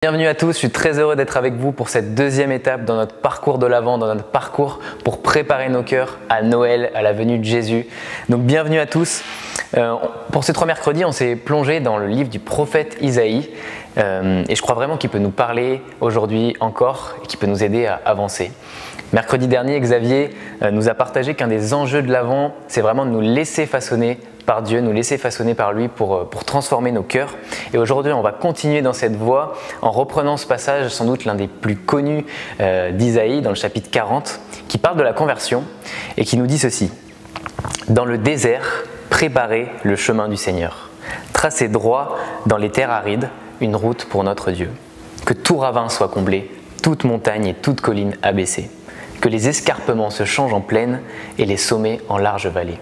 Bienvenue à tous, je suis très heureux d'être avec vous pour cette deuxième étape dans notre parcours de l'Avent, dans notre parcours pour préparer nos cœurs à Noël, à la venue de Jésus. Donc bienvenue à tous. Pour ces 3 mercredis, on s'est plongé dans le livre du prophète Isaïe et je crois vraiment qu'il peut nous parler aujourd'hui encore et qu'il peut nous aider à avancer. Mercredi dernier, Xavier nous a partagé qu'un des enjeux de l'Avent, c'est vraiment de nous laisser façonner par Dieu, nous laisser façonner par lui pour transformer nos cœurs. Et aujourd'hui, on va continuer dans cette voie en reprenant ce passage, sans doute l'un des plus connus d'Isaïe, dans le chapitre 40, qui parle de la conversion et qui nous dit ceci. « Dans le désert, préparez le chemin du Seigneur. Tracez droit dans les terres arides une route pour notre Dieu. Que tout ravin soit comblé, toute montagne et toute colline abaissée. Que les escarpements se changent en plaine et les sommets en larges vallées.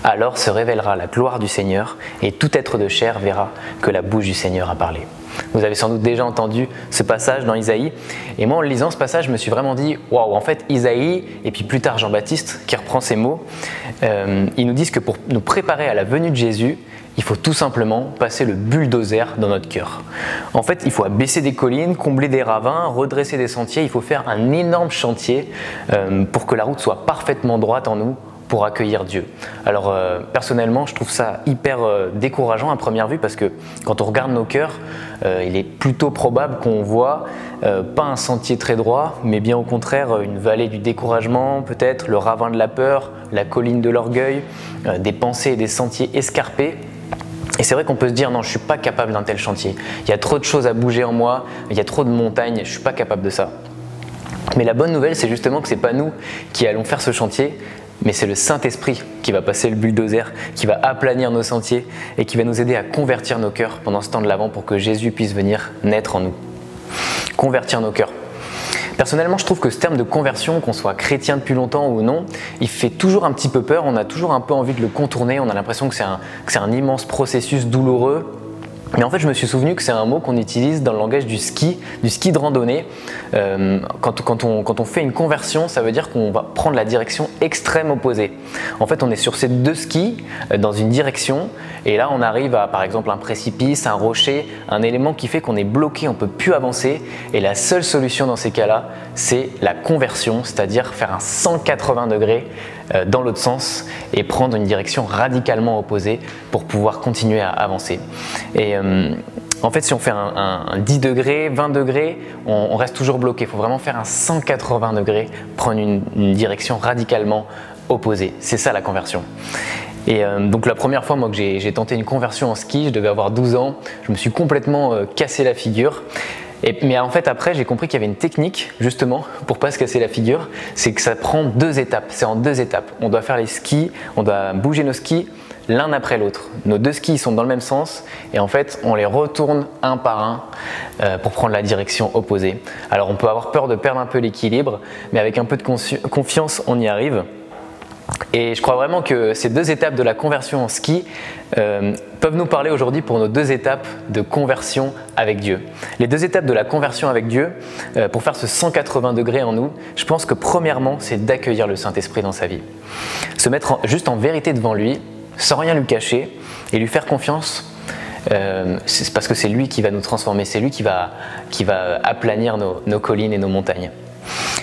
Alors se révélera la gloire du Seigneur et tout être de chair verra que la bouche du Seigneur a parlé. » Vous avez sans doute déjà entendu ce passage dans Isaïe. Et moi, en lisant ce passage, je me suis vraiment dit « Waouh, en fait, Isaïe, et puis plus tard Jean-Baptiste, qui reprend ces mots, ils nous disent que pour nous préparer à la venue de Jésus, il faut tout simplement passer le bulldozer dans notre cœur. En fait, il faut abaisser des collines, combler des ravins, redresser des sentiers. Il faut faire un énorme chantier pour que la route soit parfaitement droite en nous, pour accueillir Dieu. Alors personnellement, je trouve ça hyper décourageant à première vue parce que quand on regarde nos cœurs, il est plutôt probable qu'on voit pas un sentier très droit, mais bien au contraire une vallée du découragement, peut-être le ravin de la peur, la colline de l'orgueil, des pensées et des sentiers escarpés. Et c'est vrai qu'on peut se dire non, je suis pas capable d'un tel chantier. Il y a trop de choses à bouger en moi, il y a trop de montagnes, je suis pas capable de ça. Mais la bonne nouvelle, c'est justement que c'est pas nous qui allons faire ce chantier, mais c'est le Saint-Esprit qui va passer le bulldozer, qui va aplanir nos sentiers et qui va nous aider à convertir nos cœurs pendant ce temps de l'Avent pour que Jésus puisse venir naître en nous. Convertir nos cœurs. Personnellement, je trouve que ce terme de conversion, qu'on soit chrétien depuis longtemps ou non, il fait toujours un petit peu peur, on a toujours un peu envie de le contourner, on a l'impression que c'est un immense processus douloureux. Mais en fait, je me suis souvenu que c'est un mot qu'on utilise dans le langage du ski de randonnée. Quand on fait une conversion, ça veut dire qu'on va prendre la direction extrême opposée. En fait, on est sur ces 2 skis dans une direction et là, on arrive à, par exemple, un précipice, un rocher, un élément qui fait qu'on est bloqué, on ne peut plus avancer. Et la seule solution dans ces cas-là, c'est la conversion, c'est-à-dire faire un 180 degrés dans l'autre sens et prendre une direction radicalement opposée pour pouvoir continuer à avancer. Et en fait, si on fait un 10 degrés, 20 degrés, on reste toujours bloqué. Il faut vraiment faire un 180 degrés, prendre une direction radicalement opposée. C'est ça la conversion. Et donc la première fois moi, que j'ai tenté une conversion en ski, je devais avoir 12 ans, je me suis complètement cassé la figure. Mais en fait après j'ai compris qu'il y avait une technique justement pour pas se casser la figure, c'est que ça prend 2 étapes, c'est en 2 étapes. On doit faire les skis, on doit bouger nos skis l'un après l'autre. Nos 2 skis sont dans le même sens et en fait on les retourne un par un pour prendre la direction opposée. Alors on peut avoir peur de perdre un peu l'équilibre, mais avec un peu de confiance on y arrive. Et je crois vraiment que ces 2 étapes de la conversion en ski peuvent nous parler aujourd'hui pour nos 2 étapes de conversion avec Dieu. Les 2 étapes de la conversion avec Dieu, pour faire ce 180 degrés en nous, je pense que premièrement, c'est d'accueillir le Saint-Esprit dans sa vie. Se mettre juste en vérité devant lui, sans rien lui cacher, et lui faire confiance, c'est parce que c'est lui qui va nous transformer, c'est lui qui va aplanir nos collines et nos montagnes.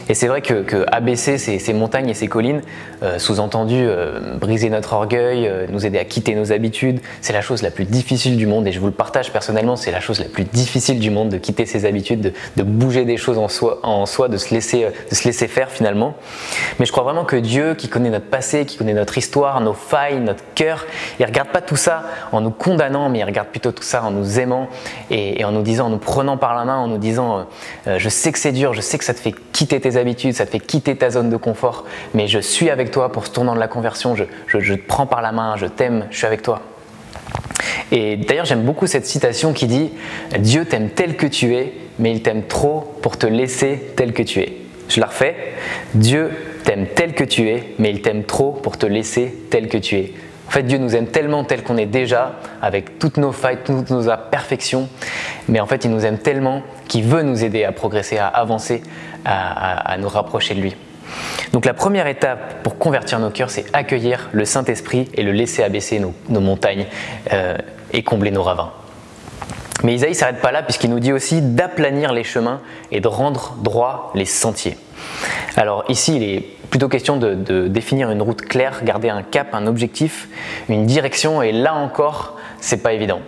Et c'est vrai que abaisser ces montagnes et ces collines, sous-entendu briser notre orgueil, nous aider à quitter nos habitudes, c'est la chose la plus difficile du monde et je vous le partage personnellement, c'est la chose la plus difficile du monde de quitter ses habitudes, de bouger des choses en soi, de se laisser faire finalement. Mais je crois vraiment que Dieu, qui connaît notre passé, qui connaît notre histoire, nos failles, notre cœur, il ne regarde pas tout ça en nous condamnant, mais il regarde plutôt tout ça en nous aimant et en nous disant, en nous prenant par la main, en nous disant je sais que c'est dur, je sais que ça te fait quitter tes habitudes, ça te fait quitter ta zone de confort, mais je suis avec toi pour ce tournant de la conversion, je te prends par la main, je t'aime, je suis avec toi. Et d'ailleurs j'aime beaucoup cette citation qui dit « Dieu t'aime tel que tu es, mais il t'aime trop pour te laisser tel que tu es ». Je la refais, « Dieu t'aime tel que tu es, mais il t'aime trop pour te laisser tel que tu es ». En fait, Dieu nous aime tellement tel qu'on est déjà, avec toutes nos failles, toutes nos imperfections, mais en fait, il nous aime tellement qu'il veut nous aider à progresser, à avancer, à nous rapprocher de lui. Donc la première étape pour convertir nos cœurs, c'est accueillir le Saint-Esprit et le laisser abaisser nos montagnes et combler nos ravins. Mais Isaïe ne s'arrête pas là puisqu'il nous dit aussi d'aplanir les chemins et de rendre droit les sentiers. Alors ici, il est plutôt question de définir une route claire, garder un cap, un objectif, une direction, et là encore, c'est pas évident.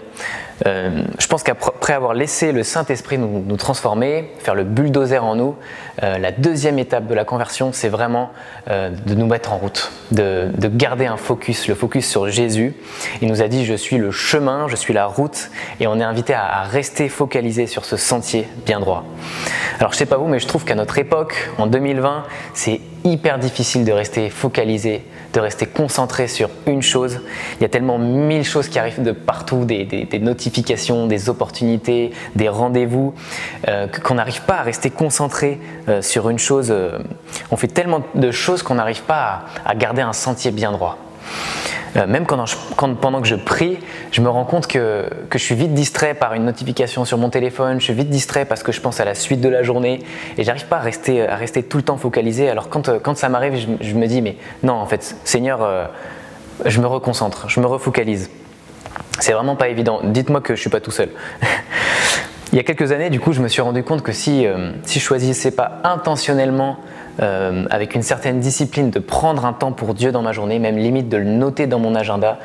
Je pense qu'après avoir laissé le Saint-Esprit nous transformer, faire le bulldozer en nous, la deuxième étape de la conversion, c'est vraiment de nous mettre en route, de garder un focus, le focus sur Jésus. Il nous a dit « Je suis le chemin, je suis la route » et on est invité à rester focalisé sur ce sentier bien droit. Alors je sais pas vous, mais je trouve qu'à notre époque, en 2020, c'est hyper difficile de rester focalisé, de rester concentré sur une chose. Il y a tellement 1000 choses qui arrivent de partout, des notifications, des opportunités, des rendez-vous, qu'on n'arrive pas à rester concentré sur une chose. On fait tellement de choses qu'on n'arrive pas à garder un sentier bien droit. Même pendant que je prie, je me rends compte que je suis vite distrait par une notification sur mon téléphone, je suis vite distrait parce que je pense à la suite de la journée et j'arrive pas à rester tout le temps focalisé. Alors quand ça m'arrive, je me dis mais non, en fait, Seigneur, je me reconcentre, je me refocalise. C'est vraiment pas évident. Dites-moi que je suis pas tout seul. Il y a quelques années, du coup, je me suis rendu compte que si je choisissais pas intentionnellement, avec une certaine discipline, de prendre un temps pour Dieu dans ma journée, même limite de le noter dans mon agenda,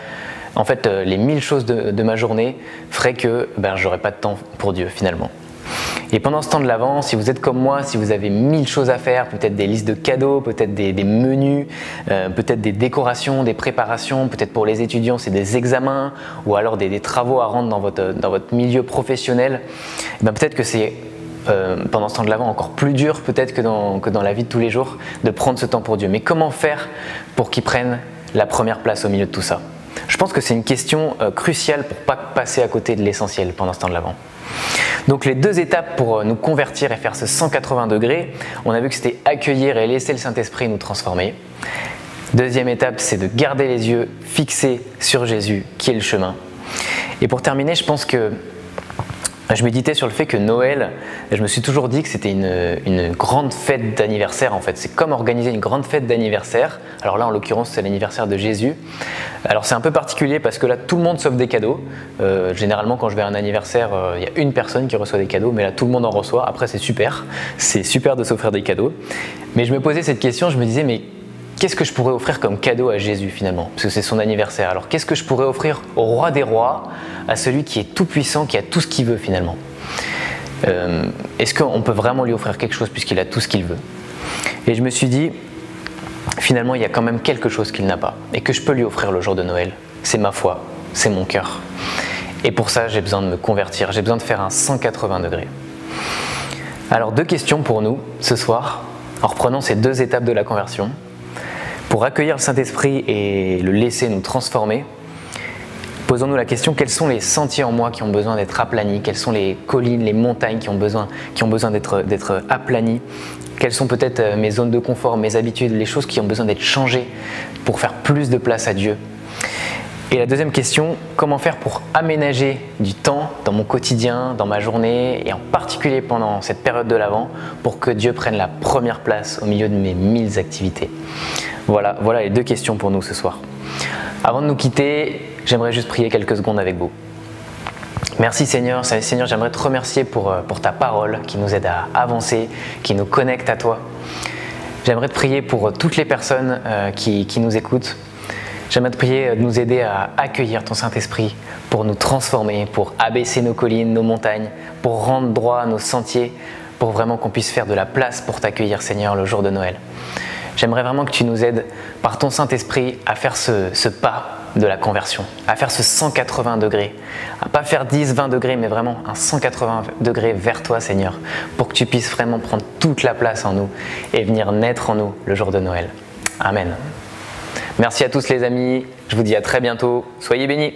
en fait, les 1000 choses de ma journée feraient que j'aurais pas de temps pour Dieu finalement. Et pendant ce temps de l'Avent, si vous êtes comme moi, si vous avez 1000 choses à faire, peut-être des listes de cadeaux, peut-être des menus, peut-être des décorations, des préparations, peut-être pour les étudiants c'est des examens ou alors des travaux à rendre dans votre milieu professionnel, peut-être que c'est pendant ce temps de l'Avent encore plus dur peut-être que dans la vie de tous les jours de prendre ce temps pour Dieu. Mais comment faire pour qu'il prenne la première place au milieu de tout ça? Je pense que c'est une question cruciale pour ne pas passer à côté de l'essentiel pendant ce temps de l'Avent. Donc les deux étapes pour nous convertir et faire ce 180 degrés, on a vu que c'était accueillir et laisser le Saint-Esprit nous transformer. Deuxième étape, c'est de garder les yeux fixés sur Jésus, qui est le chemin. Et pour terminer, je pense que je méditais sur le fait que Noël, je me suis toujours dit que c'était une grande fête d'anniversaire en fait. C'est comme organiser une grande fête d'anniversaire. Alors là, en l'occurrence, c'est l'anniversaire de Jésus. Alors c'est un peu particulier parce que là, tout le monde s'offre des cadeaux. Généralement, quand je vais à un anniversaire, il y a une personne qui reçoit des cadeaux, mais là, tout le monde en reçoit. Après, c'est super de s'offrir des cadeaux. Mais je me posais cette question, je me disais, mais qu'est-ce que je pourrais offrir comme cadeau à Jésus finalement? Parce que c'est son anniversaire. Alors qu'est-ce que je pourrais offrir au roi des rois, à celui qui est tout puissant, qui a tout ce qu'il veut finalement? Est-ce qu'on peut vraiment lui offrir quelque chose puisqu'il a tout ce qu'il veut? Et je me suis dit, finalement il y a quand même quelque chose qu'il n'a pas et que je peux lui offrir le jour de Noël. C'est ma foi, c'est mon cœur. Et pour ça j'ai besoin de me convertir, j'ai besoin de faire un 180 degrés. Alors deux questions pour nous ce soir, en reprenant ces deux étapes de la conversion. Pour accueillir le Saint-Esprit et le laisser nous transformer, posons-nous la question, quels sont les sentiers en moi qui ont besoin d'être aplanis? Quelles sont les collines, les montagnes qui ont besoin d'être aplanies? Quelles sont peut-être mes zones de confort, mes habitudes, les choses qui ont besoin d'être changées pour faire plus de place à Dieu? Et la deuxième question, comment faire pour aménager du temps dans mon quotidien, dans ma journée et en particulier pendant cette période de l'Avent pour que Dieu prenne la première place au milieu de mes 1000 activités? Voilà les deux questions pour nous ce soir. Avant de nous quitter, j'aimerais juste prier quelques secondes avec vous. Merci Seigneur, j'aimerais te remercier pour ta parole qui nous aide à avancer, qui nous connecte à toi. J'aimerais te prier pour toutes les personnes qui nous écoutent. J'aimerais te prier de nous aider à accueillir ton Saint-Esprit pour nous transformer, pour abaisser nos collines, nos montagnes, pour rendre droit nos sentiers, pour vraiment qu'on puisse faire de la place pour t'accueillir Seigneur le jour de Noël. J'aimerais vraiment que tu nous aides par ton Saint-Esprit à faire ce pas de la conversion, à faire ce 180 degrés, à pas faire 10, 20 degrés, mais vraiment un 180 degrés vers toi Seigneur, pour que tu puisses vraiment prendre toute la place en nous et venir naître en nous le jour de Noël. Amen. Merci à tous les amis, je vous dis à très bientôt, soyez bénis.